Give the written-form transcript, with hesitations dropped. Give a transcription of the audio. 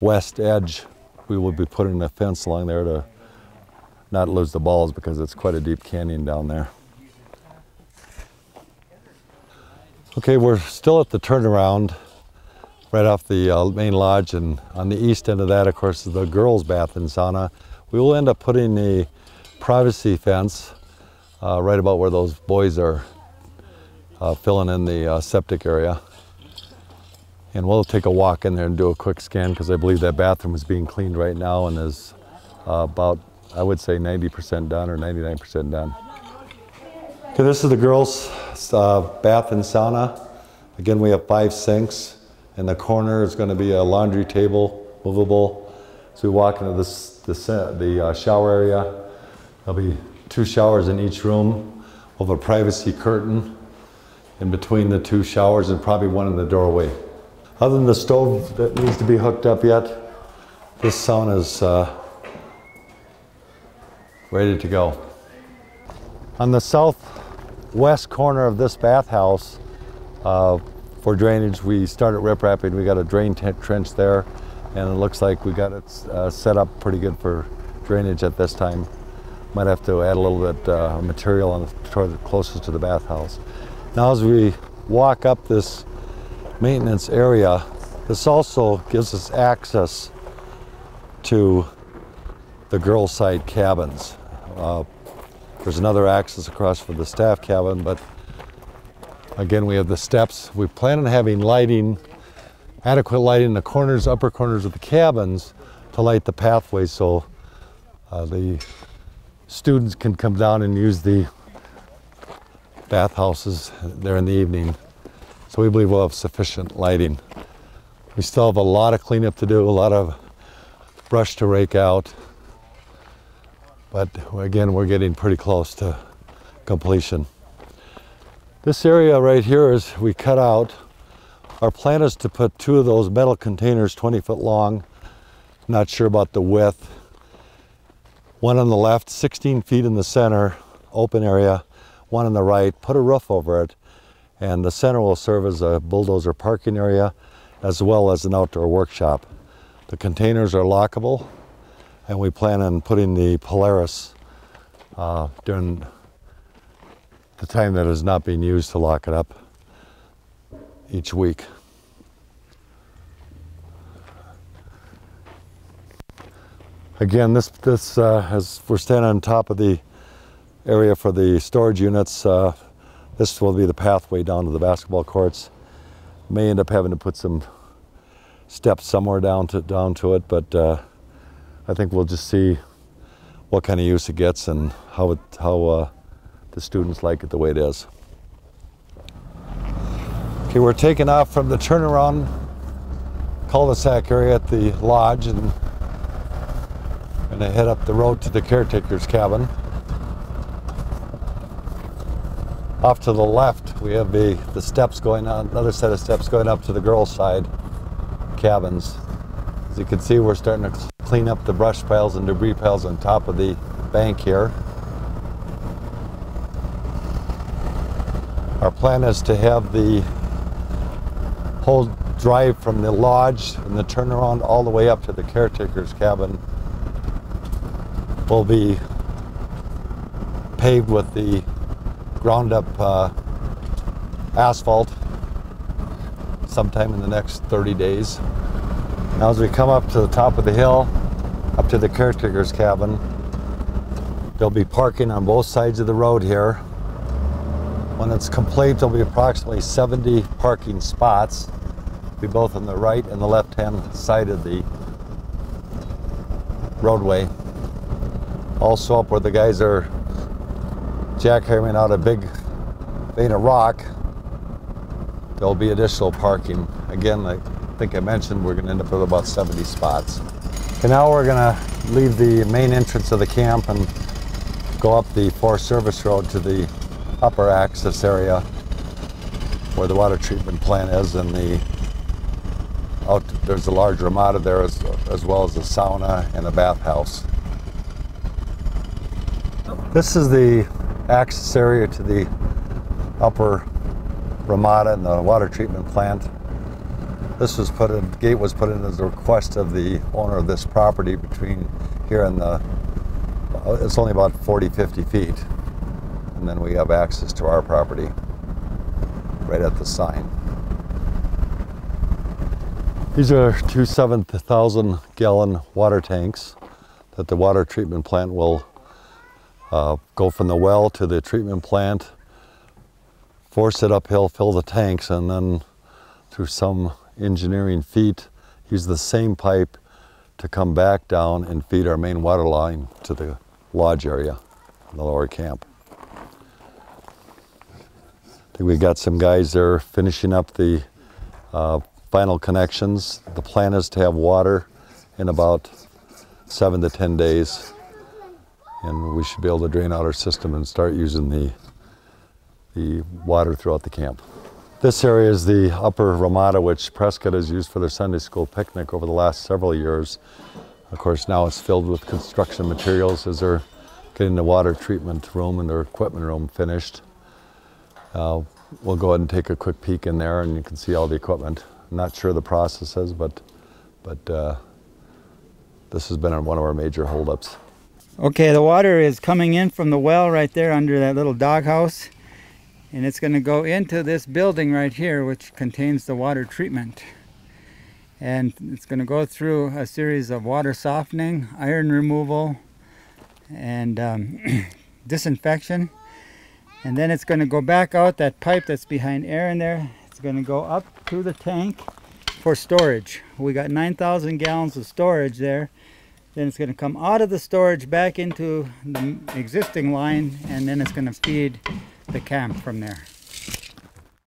west edge, we will be putting a fence along there to not lose the balls because it's quite a deep canyon down there. Okay, we're still at the turnaround right off the main lodge, and on the east end of that, of course, is the girls' bath and sauna. We will end up putting a privacy fence right about where those boys are filling in the septic area. And we'll take a walk in there and do a quick scan because I believe that bathroom is being cleaned right now and is about, I would say, 90% done or 99% done. Okay, this is the girls' bath and sauna. Again, we have 5 sinks. In the corner is going to be a laundry table, movable. So we walk into the shower area. There'll be 2 showers in each room. We'll have a privacy curtain in between the 2 showers and probably one in the doorway. Other than the stove that needs to be hooked up yet, this sauna is ready to go. On the southwest corner of this bathhouse, for drainage, we started riprapping. We got a drain trench there, and it looks like we got it set up pretty good for drainage at this time. Might have to add a little bit of material on the toilet closest to the bathhouse. Now as we walk up this maintenance area, this also gives us access to the girls' side cabins. There's another access across for the staff cabin, but again, we have the steps. We plan on having lighting, adequate lighting in the corners, upper corners of the cabins to light the pathways so the students can come down and use the bathhouses there in the evening. So we believe we'll have sufficient lighting. We still have a lot of cleanup to do, a lot of brush to rake out. But again, we're getting pretty close to completion. This area right here is we cut out. Our plan is to put 2 of those metal containers 20 foot long. Not sure about the width. One on the left, 16 feet in the center, open area. One on the right, put a roof over it. And the center will serve as a bulldozer parking area as well as an outdoor workshop. The containers are lockable, and we plan on putting the Polaris during the time that is not being used to lock it up each week. Again, as we're standing on top of the area for the storage units, this will be the pathway down to the basketball courts. May end up having to put some steps somewhere down to it, but I think we'll just see what kind of use it gets and how the students like it the way it is. Okay, we're taking off from the turnaround cul-de-sac area at the lodge and gonna head up the road to the caretaker's cabin. Off to the left, we have the steps going on, another set of steps going up to the girls' side cabins. As you can see, we're starting to clean up the brush piles and debris piles on top of the bank here. Our plan is to have the whole drive from the lodge and the turnaround all the way up to the caretaker's cabin will be paved with the ground up asphalt sometime in the next 30 days. Now as we come up to the top of the hill, up to the caretaker's cabin, there'll be parking on both sides of the road here. When it's complete, there'll be approximately 70 parking spots, be both on the right and the left-hand side of the roadway. Also up where the guys are jackhammering out a big vein of rock, there'll be additional parking. Again, I think I mentioned we're going to end up with about 70 spots. And now we're going to leave the main entrance of the camp and go up the Forest Service Road to the upper access area where the water treatment plant is, and there's a large ramada there as well as a sauna and a bathhouse. This is the access area to the upper ramada and the water treatment plant. This was put in, the gate was put in as a request of the owner of this property between here and the, it's only about 40, 50 feet. And then we have access to our property right at the sign. These are two 7,000 gallon water tanks that the water treatment plant will go from the well to the treatment plant, force it uphill, fill the tanks, and then through some engineering feat, use the same pipe to come back down and feed our main water line to the lodge area in the lower camp. I think we got some guys there finishing up the final connections. The plan is to have water in about 7 to 10 days, and we should be able to drain out our system and start using the water throughout the camp. This area is the upper Ramada, which Prescott has used for their Sunday school picnic over the last several years. Of course, now it's filled with construction materials as they're getting the water treatment room and their equipment room finished. We'll go ahead and take a quick peek in there, and you can see all the equipment. I'm not sure the processes, but this has been one of our major holdups. Okay, the water is coming in from the well right there under that little doghouse, and it's going to go into this building right here, which contains the water treatment. And it's going to go through a series of water softening, iron removal, and disinfection. And then it's going to go back out that pipe that's behind Aaron there. It's going to go up to the tank for storage. We got 9,000 gallons of storage there. Then it's going to come out of the storage back into the existing line, and then it's going to feed the camp from there.